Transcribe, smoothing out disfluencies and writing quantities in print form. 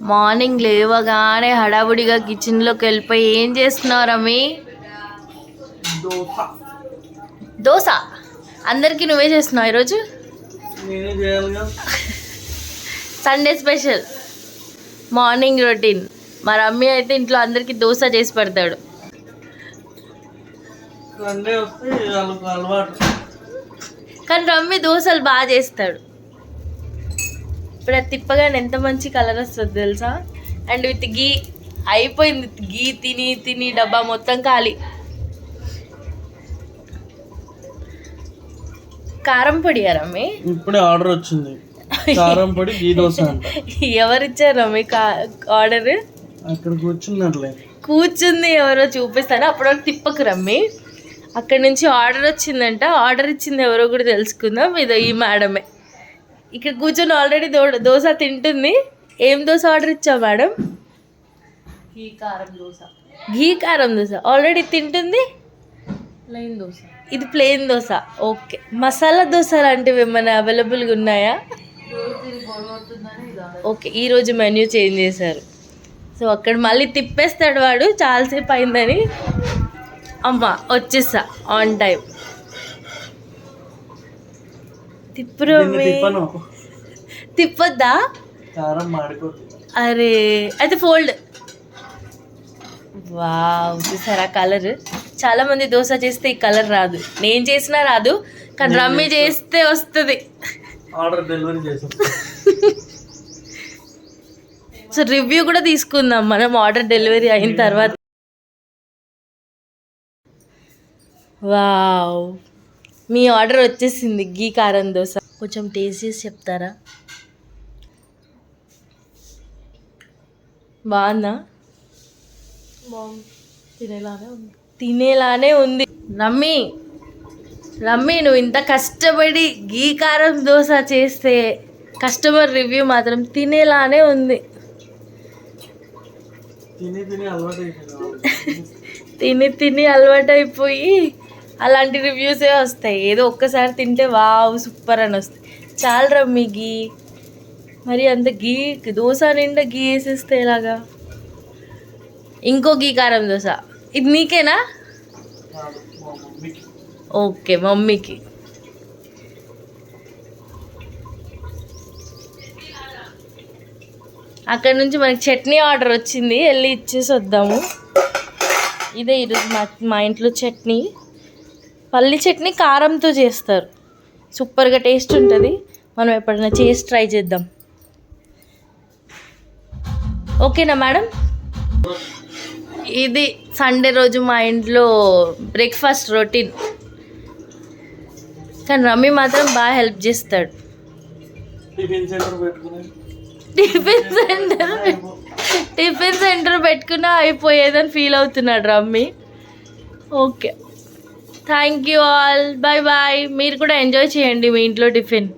Morning లేవగానే హడావుడిగా కిచెన్లోకి వెళ్ళిపోయి ఏం చేస్తున్నావు రమి? దోశ. అందరికీ నువ్వే చేస్తున్నావు ఈరోజు? Sunday special morning routine. మా రమ్మి అయితే ఇంట్లో అందరికీ దోశ చేసి పెడతాడు. కానీ రమ్మి దోశలు బాగా చేస్తాడు. ఇప్పుడు అది తిప్పగానే ఎంత మంచి కలర్ వస్తుంది తెలుసా? అండ్ విత్ గీ అయిపోయింది. గీ తిని తిని డబ్బా మొత్తం ఖాళీ. కారం పొడి రమ్మి ఇప్పుడే ఆర్డర్ వచ్చింది. కారం పొడి గీ దోశ అంట. ఎవరిచ్చారు రమ్మి ఆర్డర్? అక్కడ కూర్చుంది ఎవరో చూపిస్తాను. అప్పటివరకు తిప్పకు రమ్మి. అక్కడి నుంచి ఆర్డర్ వచ్చిందంట. ఆర్డర్ ఇచ్చింది ఎవరో కూడా తెలుసుకుందాం. ఇది ఈ మేడమే ఇక్కడ కూర్చొని ఆల్రెడీ దోశ తింటుంది. ఏం దోశ ఆర్డర్ ఇచ్చావు మేడం? ఘీ కారం దోశ. ఘీ కారం దోశ ఆల్రెడీ తింటుంది. ప్లెయిన్ దోశ. ఇది ప్లెయిన్ దోశ. ఓకే. మసాలా దోశ లాంటివి ఏమైనా అవైలబుల్గా ఉన్నాయా? ఓకే, ఈరోజు మెన్యూ చేంజ్ చేశారు. సో అక్కడ మళ్ళీ తిప్పేస్తాడు వాడు, చాలాసేపు అయిందని. అమ్మ వచ్చేసా ఆన్ టైం. తిప్పురు తిప్పొద్దా? అరే అయితే ఫోల్డ్. వావ్, చూసారా కలర్? చాలా మంది దోశ చేస్తే ఈ కలర్ రాదు. నేను చేసినా రాదు, కానీ రమ్మి చేస్తే వస్తుంది. సో రివ్యూ కూడా తీసుకుందాం మనం ఆర్డర్ డెలివరీ అయిన తర్వాత. వావ్, మీ ఆర్డర్ వచ్చేసింది గీ కారం దోశ. కొంచెం టేస్ట్ చేసి చెప్తారా? బాగుందా? తినేలానే ఉంది. రమ్మి నువ్వు ఇంత కష్టపడి గీ కారం దోశ చేస్తే కస్టమర్ రివ్యూ మాత్రం తినేలానే ఉంది. తిని అలవాటైపోయి అలాంటి రివ్యూసే వస్తాయి. ఏదో ఒక్కసారి తింటే వావ్ సూపర్ అని వస్తాయి. చాలు రమ్మి గీ. మరి అంత గీ దోశ నిండా గీ వేసేస్తే ఎలాగా? ఇంకో గీ కారం దోశ. ఇది నీకేనా? ఓకే, మమ్మీకి. అక్కడ నుంచి మనకి చట్నీ ఆర్డర్ వచ్చింది, వెళ్ళి ఇచ్చేసి వద్దాము. ఇదే ఈరోజు మా ఇంట్లో చట్నీ. పల్లి చట్నీ కారంతో చేస్తారు, సూపర్గా టేస్ట్ ఉంటుంది. మనం ఎప్పుడైనా చేసి ట్రై చేద్దాం. ఓకేనా మేడం? ఇది సండే రోజు మా ఇంట్లో బ్రేక్ఫాస్ట్ రొటీన్. కానీ రమ్మి మాత్రం బాగా హెల్ప్ చేస్తాడు. టిఫిన్ సెంటర్ పెట్టుకున్నా అయిపోయేదని ఫీల్ అవుతున్నాడు రమ్మి. Okay, thank you all. Bye bye. మీరు కూడా ఎంజాయ్ చేయండి మీ ఇంట్లో టిఫిన్.